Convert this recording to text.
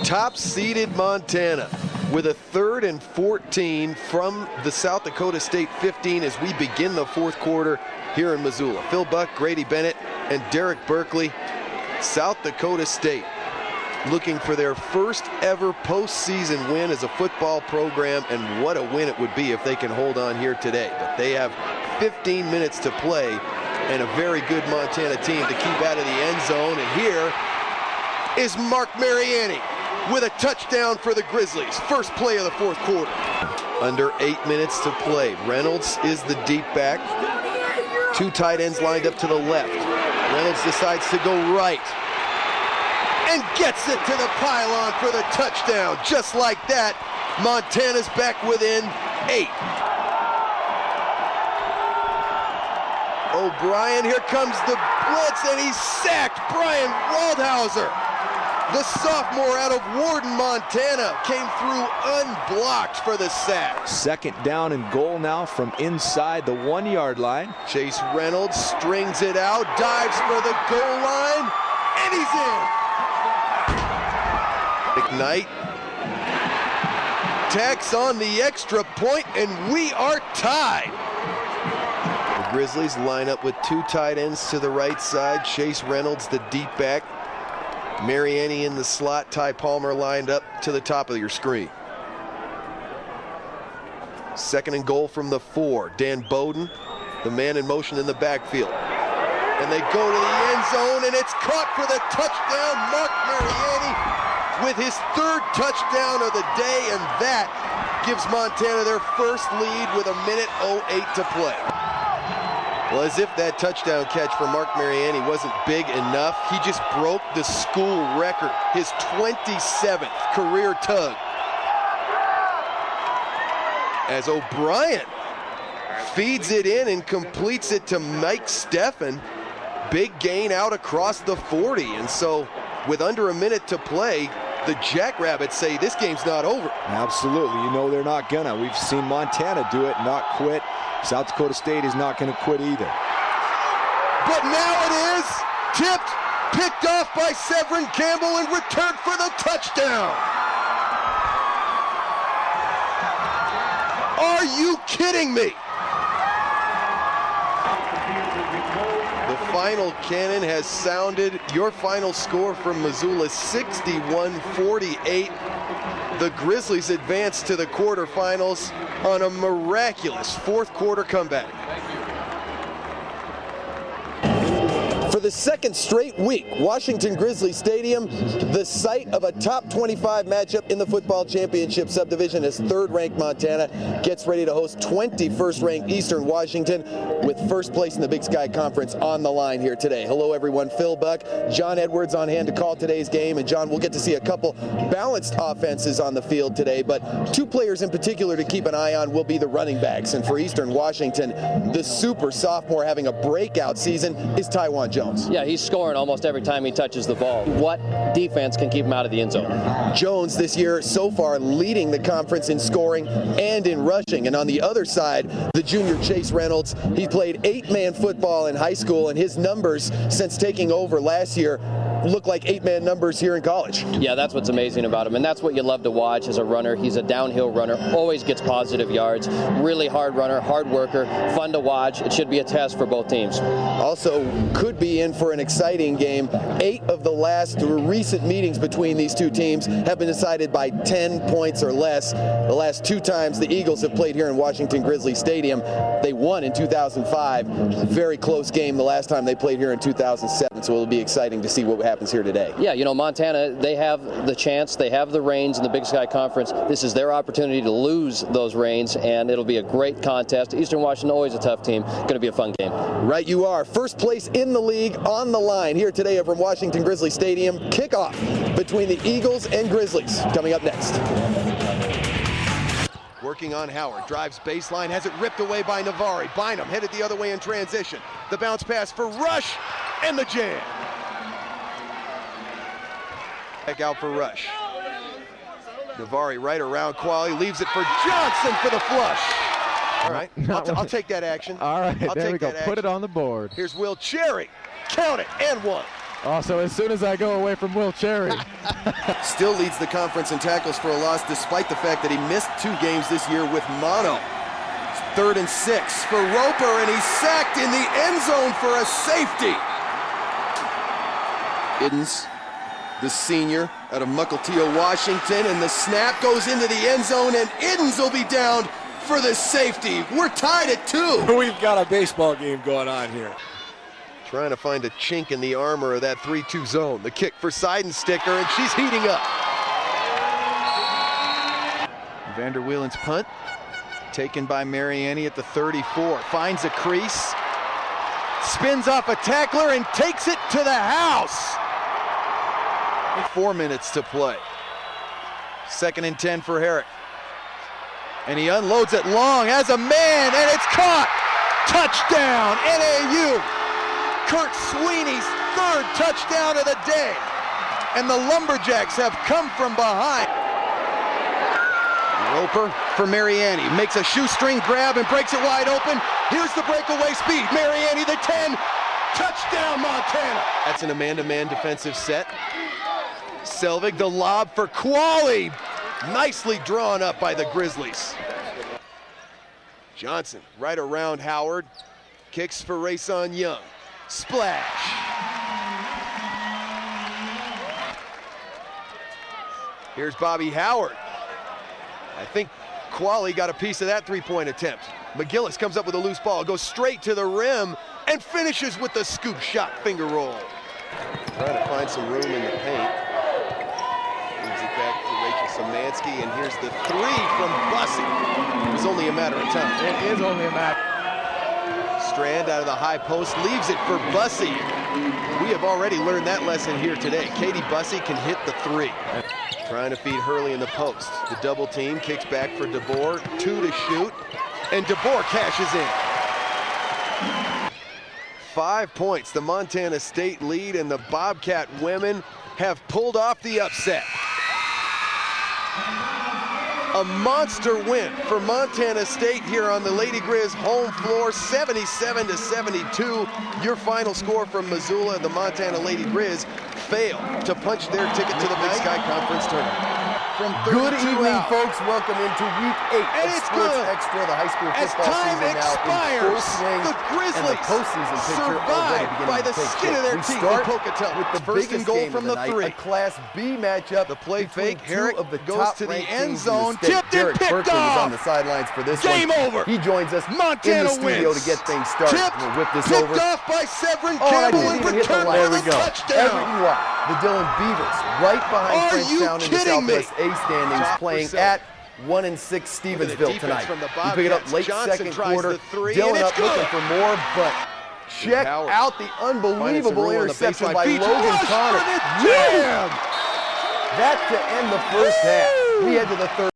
Top-seeded Montana with a 3rd and 14 from the South Dakota State 15 as we begin the fourth quarter here in Missoula. Phil Buck, Grady Bennett, and Derek Berkeley. South Dakota State looking for their first ever postseason win as a football program, and what a win it would be if they can hold on here today. But they have 15 minutes to play and a very good Montana team to keep out of the end zone. And here is Mark Mariani with a touchdown for the Grizzlies. First play of the fourth quarter. Under 8 minutes to play. Reynolds is the deep back. 2 tight ends lined up to the left. Reynolds decides to go right and gets it to the pylon for the touchdown. Just like that, Montana's back within 8. O'Brien, here comes the blitz, and he's sacked. Brian Waldhauser, the sophomore out of Warden, Montana, came through unblocked for the sack. 2nd down and goal now from inside the 1-yard line. Chase Reynolds strings it out, dives for the goal line, and he's in. McKnight tacks on the extra point, and we are tied. The Grizzlies line up with 2 tight ends to the right side. Chase Reynolds, the deep back. Mariani in the slot. Ty Palmer lined up to the top of your screen. 2nd and goal from the 4. Dan Bowden, the man in motion in the backfield. And they go to the end zone, and it's caught for the touchdown. Mark Mariani with his 3rd touchdown of the day, and that gives Montana their first lead with 1:08 to play. Well, as if that touchdown catch for Mark Mariani wasn't big enough, he just broke the school record, his 27th career tug. As O'Brien feeds it in and completes it to Mike Steffen. Big gain out across the 40, and so with under a minute to play, the Jackrabbits say this game's not over. Absolutely. You know they're not gonna. We've seen Montana do it, not quit. South Dakota State is not going to quit either. But now it is tipped, picked off by Severin Campbell, and returned for the touchdown. Are you kidding me? The final cannon has sounded. Your final score from Missoula, 61-48. The Grizzlies advance to the quarterfinals on a miraculous fourth quarter comeback. For the 2nd straight week, Washington Grizzly Stadium, the site of a top 25 matchup in the football championship subdivision, as 3rd-ranked Montana gets ready to host 21st-ranked Eastern Washington with first place in the Big Sky Conference on the line here today. Hello, everyone. Phil Buck, John Edwards on hand to call today's game. And, John, we'll get to see a couple balanced offenses on the field today, but 2 players in particular to keep an eye on will be the running backs. And for Eastern Washington, the super sophomore having a breakout season is Tywan Jones. Yeah, he's scoring almost every time he touches the ball. What defense can keep him out of the end zone? Jones this year so far leading the conference in scoring and in rushing. And on the other side, the junior Chase Reynolds, he played 8-man football in high school, and his numbers since taking over last year look like 8-man numbers here in college. Yeah, that's what's amazing about him, and that's what you love to watch as a runner. He's a downhill runner, always gets positive yards, really hard runner, hard worker, fun to watch. It should be a test for both teams. Also could be in for an exciting game. 8 of the last recent meetings between these 2 teams have been decided by 10 points or less. The last 2 times the Eagles have played here in Washington Grizzly Stadium, they won in 2005. Very close game the last time they played here in 2007, so it'll be exciting to see what happens here today. Yeah, you know, Montana, they have the chance, they have the reins in the Big Sky Conference. This is their opportunity to lose those reins, and it'll be a great contest. Eastern Washington, always a tough team. Going to be a fun game. Right you are. First place in the league on the line here today from Washington Grizzly Stadium. Kickoff between the Eagles and Grizzlies coming up next. Working on Howard, drives baseline, has it ripped away by Navari. Bynum headed the other way in transition. The bounce pass for Rush, and the jam. Back out for Rush. Navari right around Qualley, leaves it for Johnson for the flush. All right, I'll take that action. All right, there we go. Put it on the board. Here's Will Cherry. Count it, and 1. Also, as soon as I go away from Will Cherry. Still leads the conference in tackles for a loss despite the fact that he missed 2 games this year with mono. 3rd and 6 for Roper, and he's sacked in the end zone for a safety. Iddens, the senior out of Mukilteo, Washington, and the snap goes into the end zone, and Iddens will be down for the safety. We're tied at 2. We've got a baseball game going on here. Trying to find a chink in the armor of that 3-2 zone. The kick for Seidensticker, and she's heating up. Vanderwielen's punt, taken by Mariani at the 34. Finds a crease, spins off a tackler, and takes it to the house. 4 minutes to play. 2nd and 10 for Herrick. And he unloads it long, has a man, and it's caught! Touchdown, NAU! Kurt Sweeney's 3rd touchdown of the day. And the Lumberjacks have come from behind. Roper for Mariani, makes a shoestring grab and breaks it wide open. Here's the breakaway speed. Mariani, the 10. Touchdown, Montana. That's an man-to-man defensive set. Selvig, the lob for Qualley. Nicely drawn up by the Grizzlies. Johnson right around Howard. Kicks for Rayson Young. Splash. Here's Bobby Howard. I think Qualley got a piece of that 3-point attempt. McGillis comes up with a loose ball, goes straight to the rim, and finishes with the scoop shot finger roll. Trying to find some room in the paint. Moves it back to Rachel Szymanski, and here's the 3 from Bussey. It was only a matter of time. It is only a matter. Strand out of the high post, leaves it for Bussey. We have already learned that lesson here today. Katie Bussey can hit the 3. Trying to feed Hurley in the post. The double team kicks back for DeBoer. 2 to shoot, and DeBoer cashes in. 5 points, the Montana State lead, and the Bobcat women have pulled off the upset. A monster win for Montana State here on the Lady Grizz home floor, 77-72. Your final score from Missoula. The Montana Lady Grizz fail to punch their ticket to the Big Sky Conference tournament. From Good evening, out. folks. Welcome into Week 8 And of it's Sports good. Extra. The high school As football time season now in full expires, swing, the Grizzlies and the postseason picture already survive beginning by to the take skin shape. of their We teeth start in Pocatello. with the First and biggest goal game from of the night, 3. a Class B matchup. The play between fake, two Herrick of the goes to the top-ranked end teams in the zone, state. tipped and Derek picked Berkeley was off. on the sidelines for this Game one. over. He joins us Montana in the studio wins. to get things started. Tipped, We'll whip this picked over. off by Severin Oh, and I Campbell didn't and even hit the returned line. for There we the go. touchdown. Everton White, the Dillon Beavers, right behind Are you Frenchtown in the kidding me? Southwest A standings, Top playing percent. at 1-6 Stevensville defense tonight. from the We pick it up Bobcats. late Johnson second tries quarter. the 3, Dillon and it's up looking good. for more, but check Howard out the finding some unbelievable room on the interception baseline. by Beach Logan rush Connor. for the Woo! jam. That to end the first half. We head to the third.